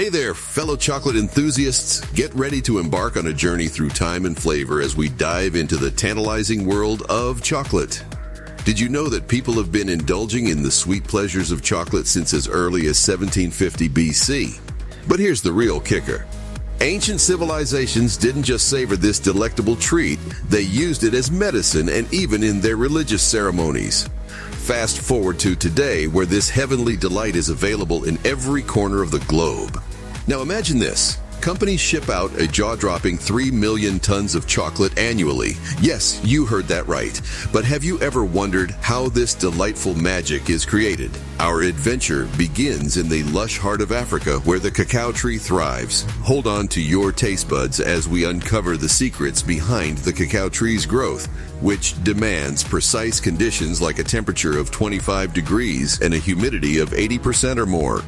Hey there, fellow chocolate enthusiasts. Get ready to embark on a journey through time and flavor as we dive into the tantalizing world of chocolate. Did you know that people have been indulging in the sweet pleasures of chocolate since as early as 1750 BC? But here's the real kicker. Ancient civilizations didn't just savor this delectable treat, they used it as medicine and even in their religious ceremonies. Fast forward to today, where this heavenly delight is available in every corner of the globe. Now imagine this. Companies ship out a jaw-dropping 3 million tons of chocolate annually. Yes, you heard that right. But have you ever wondered how this delightful magic is created? Our adventure begins in the lush heart of Africa, where the cacao tree thrives. Hold on to your taste buds as we uncover the secrets behind the cacao tree's growth, which demands precise conditions like a temperature of 25 degrees and a humidity of 80% or more.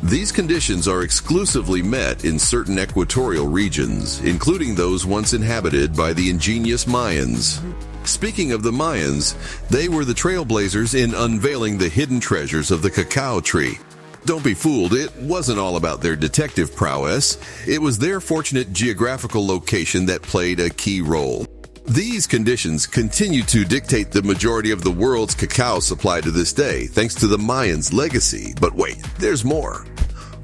These conditions are exclusively met in certain equatorial regions, including those once inhabited by the ingenious Mayans. Speaking of the Mayans, they were the trailblazers in unveiling the hidden treasures of the cacao tree. Don't be fooled, it wasn't all about their detective prowess. It was their fortunate geographical location that played a key role. These conditions continue to dictate the majority of the world's cacao supply to this day, thanks to the Mayans' legacy. But wait, there's more.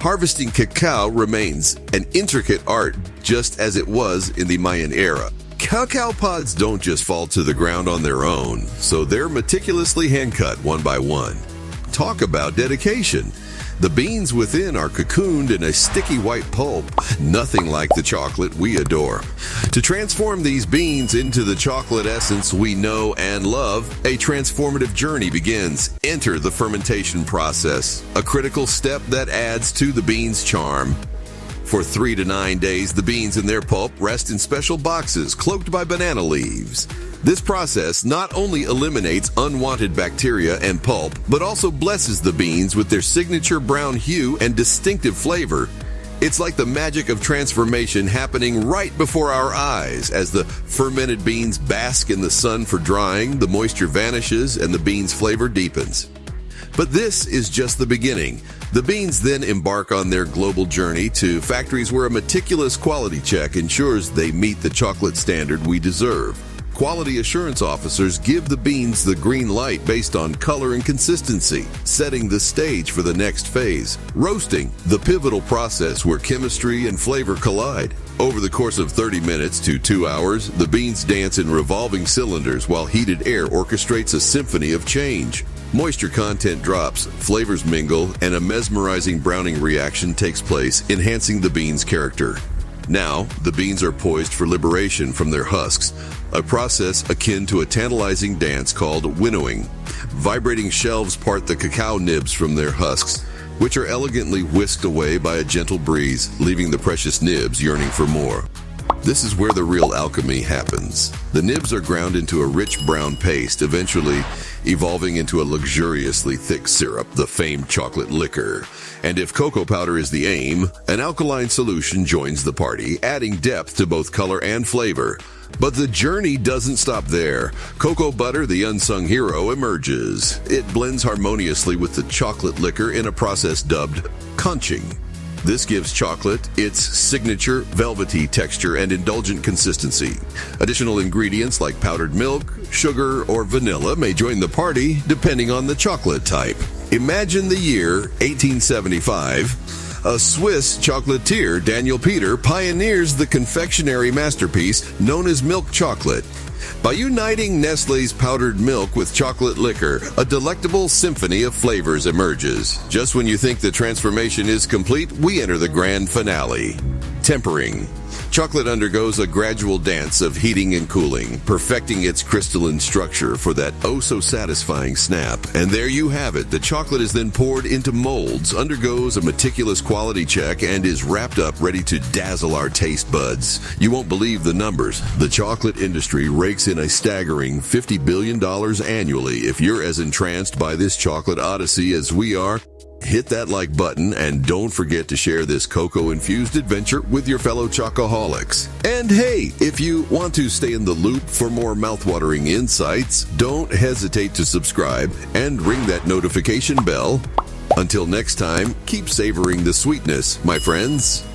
Harvesting cacao remains an intricate art, just as it was in the Mayan era. Cacao pods don't just fall to the ground on their own, so they're meticulously hand-cut one by one. Talk about dedication. The beans within are cocooned in a sticky white pulp, nothing like the chocolate we adore. To transform these beans into the chocolate essence we know and love, a transformative journey begins. Enter the fermentation process, a critical step that adds to the beans' charm. For 3 to 9 days, the beans and their pulp rest in special boxes cloaked by banana leaves. This process not only eliminates unwanted bacteria and pulp, but also blesses the beans with their signature brown hue and distinctive flavor. It's like the magic of transformation happening right before our eyes. As the fermented beans bask in the sun for drying, the moisture vanishes and the beans' flavor deepens. But this is just the beginning. The beans then embark on their global journey to factories where a meticulous quality check ensures they meet the chocolate standard we deserve. Quality assurance officers give the beans the green light based on color and consistency, setting the stage for the next phase, roasting, the pivotal process where chemistry and flavor collide. Over the course of 30 minutes to 2 hours, the beans dance in revolving cylinders while heated air orchestrates a symphony of change. Moisture content drops, flavors mingle, and a mesmerizing browning reaction takes place, enhancing the beans' character. Now, the beans are poised for liberation from their husks, a process akin to a tantalizing dance called winnowing. Vibrating shelves part the cacao nibs from their husks, which are elegantly whisked away by a gentle breeze, leaving the precious nibs yearning for more. This is where the real alchemy happens. The nibs are ground into a rich brown paste, eventually evolving into a luxuriously thick syrup, the famed chocolate liquor. And if cocoa powder is the aim, an alkaline solution joins the party, adding depth to both color and flavor. But the journey doesn't stop there. Cocoa butter, the unsung hero, emerges. It blends harmoniously with the chocolate liquor in a process dubbed Conching. This gives chocolate its signature velvety texture and indulgent consistency. Additional ingredients like powdered milk, sugar, or vanilla may join the party depending on the chocolate type. Imagine the year 1875. A Swiss chocolatier, Daniel Peter, pioneers the confectionery masterpiece known as milk chocolate. By uniting Nestlé's powdered milk with chocolate liquor, a delectable symphony of flavors emerges. Just when you think the transformation is complete, we enter the grand finale. Tempering. Chocolate undergoes a gradual dance of heating and cooling, perfecting its crystalline structure for that oh-so-satisfying snap. And there you have it. The chocolate is then poured into molds, undergoes a meticulous quality check, and is wrapped up ready to dazzle our taste buds. You won't believe the numbers. The chocolate industry rakes in a staggering $50 billion annually. If you're as entranced by this chocolate odyssey as we are, hit that like button and don't forget to share this cocoa-infused adventure with your fellow chocoholics. And hey, if you want to stay in the loop for more mouthwatering insights, don't hesitate to subscribe and ring that notification bell. Until next time, keep savoring the sweetness, my friends.